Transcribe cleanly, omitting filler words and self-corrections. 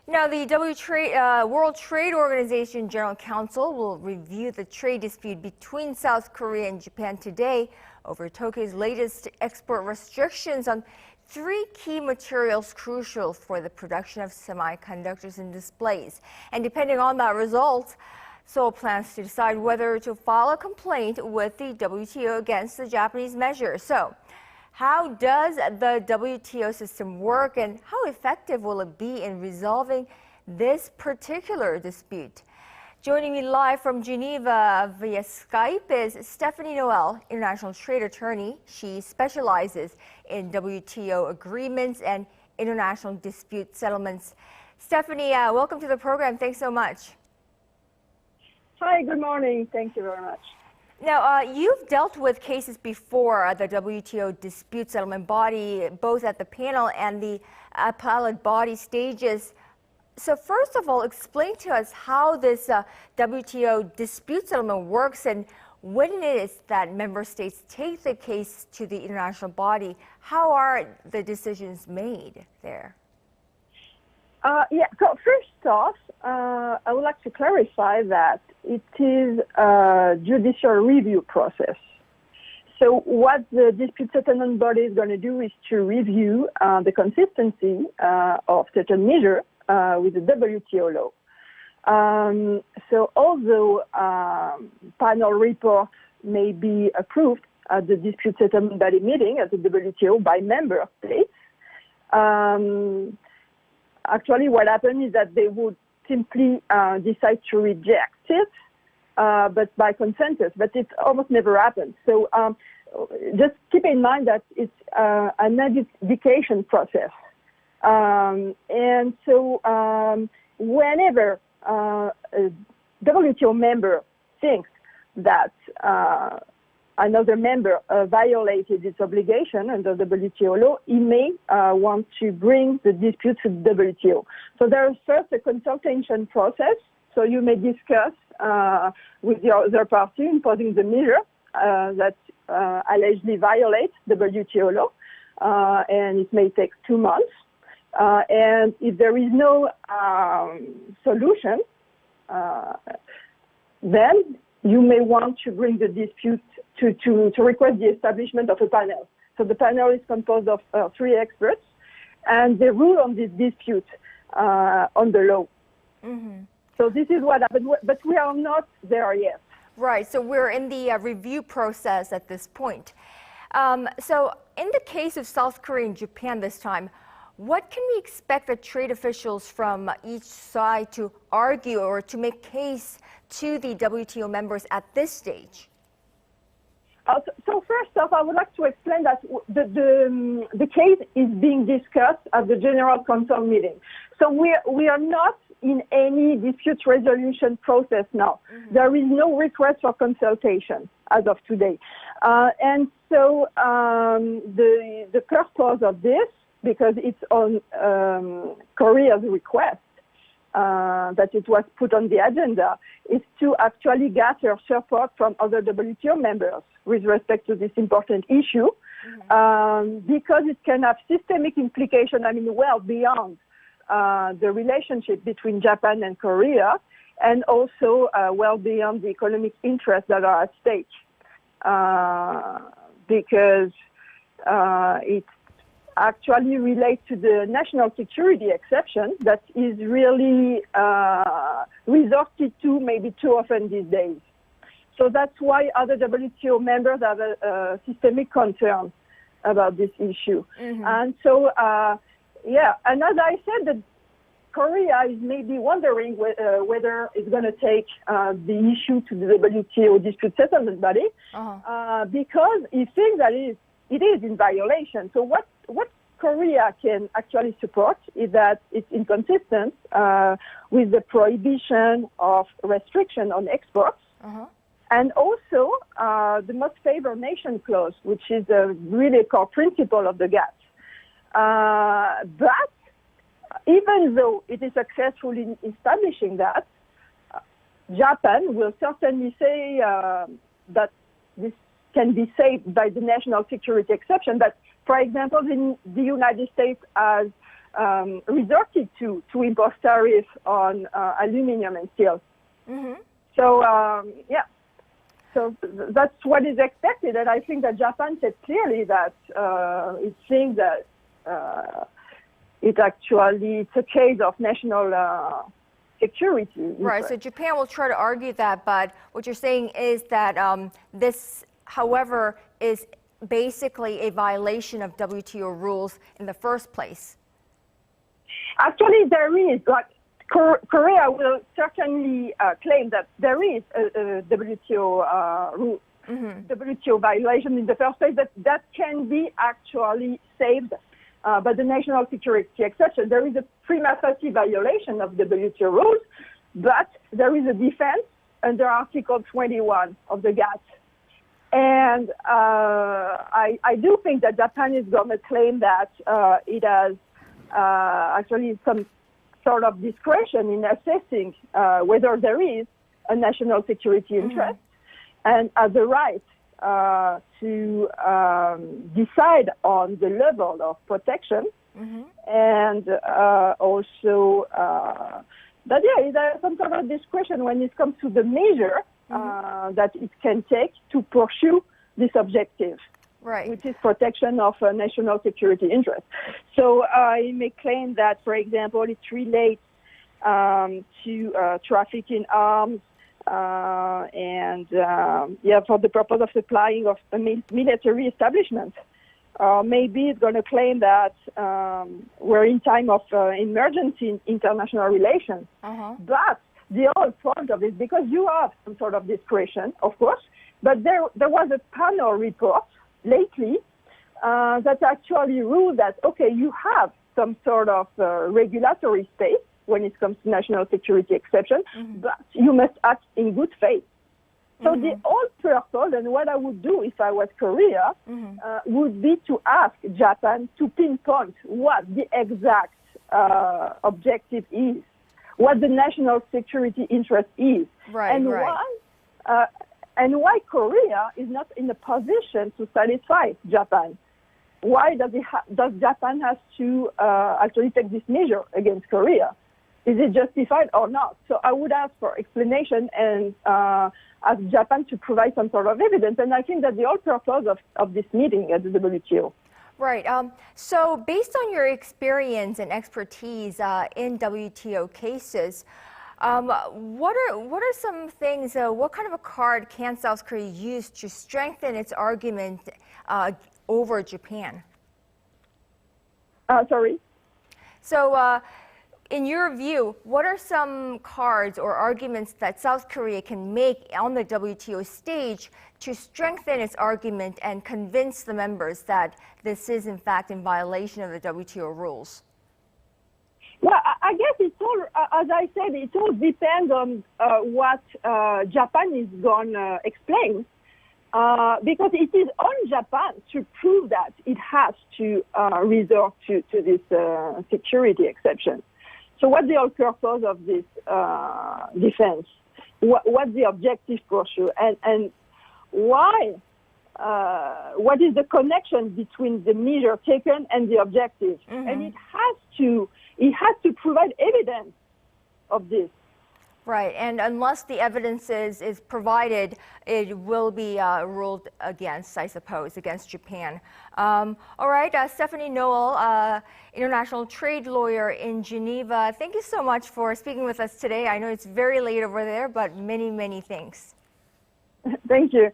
Now, the World Trade Organization General Council will review the trade dispute between South Korea and Japan today over Tokyo's latest export restrictions on three key materials crucial for the production of semiconductors and displays. And depending on that result, Seoul plans to decide whether to file a complaint with the WTO against the Japanese measure. So, how does the WTO system work and how effective will it be in resolving this particular dispute? Joining me live from Geneva via Skype is Stephanie Noel, international trade attorney. She specializes in WTO agreements and international dispute settlements. Stephanie, welcome to the program. Thanks so much. Hi, good morning. Thank you very much. Now, you've dealt with cases before the WTO dispute settlement body, both at the panel and the appellate body stages. So first of all, explain to us how this WTO dispute settlement works and when it is that member states take the case to the international body. How are the decisions made there? So first off, I would like to clarify that it is a judicial review process. So what the dispute settlement body is going to do is to review the consistency of certain measures with the WTO law. So although panel reports may be approved at the dispute settlement body meeting at the WTO by member states, actually what happened is that they would simply decide to reject it, but by consensus, but it almost never happens. So just keep in mind that it's an adjudication process. And so whenever a WTO member thinks that another member violated its obligation under WTO law, he may want to bring the dispute to the WTO. So there is first a consultation process. So you may discuss with the other party imposing the measure that allegedly violates WTO law, and it may take 2 months. And if there is no solution, then you may want to bring the dispute to request the establishment of a panel. So the panel is composed of 3 experts, and they rule on this dispute on the law. Mm-hmm. So this is what happened, but we are not there yet. Right, so we're in the review process at this point. So in the case of South Korea and Japan this time, what can we expect the trade officials from each side to argue or to make case to the WTO members at this stage? So first off, I would like to explain that the case is being discussed at the General Council meeting. So we are not in any dispute resolution process now. Mm-hmm. There is no request for consultation as of today. And so the purpose of this, because it's on Korea's request that it was put on the agenda, is to actually gather support from other WTO members with respect to this important issue, because it can have systemic implications, well beyond the relationship between Japan and Korea, and also well beyond the economic interests that are at stake, because it actually relates to the national security exception that is really resorted to maybe too often these days. So that's why other WTO members have a systemic concern about this issue. Mm-hmm. And so, and as I said, that Korea is maybe wondering whether it's going to take the issue to the WTO dispute settlement body, because it thinks that it is in violation. So what Korea can actually support is that it's inconsistent with the prohibition of restriction on exports, and also the most favored nation clause, which is really a core principle of the GATT. But even though it is successful in establishing that, Japan will certainly say that this can be saved by the national security exception. But, for example, in the United States has resorted to impose tariffs on aluminum and steel. So, so that's what is expected. And I think that Japan said clearly that it thinks that it's a case of national security. Right, so Japan will try to argue that, but what you're saying is that this, however, is basically a violation of WTO rules in the first place. Actually, there is. Like, Korea will certainly claim that there is a WTO rule, WTO violation in the first place, that can be actually saved by the national security exception. There is a prima facie violation of WTO rules, but there is a defense under Article 21 of the GATT. And I do think that Japan is going to claim that it has actually some sort of discretion in assessing whether there is a national security interest and has the right to decide on the level of protection and also that, there's some sort of discretion when it comes to the measure that it can take to pursue this objective. Right. Which is protection of national security interests. So I may claim that, for example, it relates to traffic in arms and, for the purpose of supplying of a military establishment. Maybe it's going to claim that we're in time of emergency in international relations. But the whole point of it, because you have some sort of discretion, of course, but there was a panel report lately that actually ruled that, okay, you have some sort of regulatory space when it comes to national security exception, but you must act in good faith. So the whole purpose, and what I would do if I was Korea, would be to ask Japan to pinpoint what the exact objective is, what the national security interest is, and why Korea is not in a position to satisfy Japan. Why does Japan have to actually take this measure against Korea? Is it justified or not? So I would ask for explanation and ask Japan to provide some sort of evidence. And I think that the whole purpose of this meeting at the WTO. Right. So based on your experience and expertise in WTO cases, what are some things, what kind of a card can South Korea use to strengthen its argument over Japan? Sorry? So in your view, what are some cards or arguments that South Korea can make on the WTO stage to strengthen its argument and convince the members that this is in fact in violation of the WTO rules? Well, I guess it's all, as I said, it all depends on what Japan is going to explain, because it is on Japan to prove that it has to resort to this security exception. So what's the whole purpose of this defense? What's the objective pursuit? And why? What is the connection between the measure taken and the objective? And it has to provide evidence of this. Right, and unless the evidence is provided, it will be ruled against, I suppose, against Japan. All right, Stephanie Noel, international trade lawyer in Geneva, thank you so much for speaking with us today. I know it's very late over there, but many, many thanks. Thank you.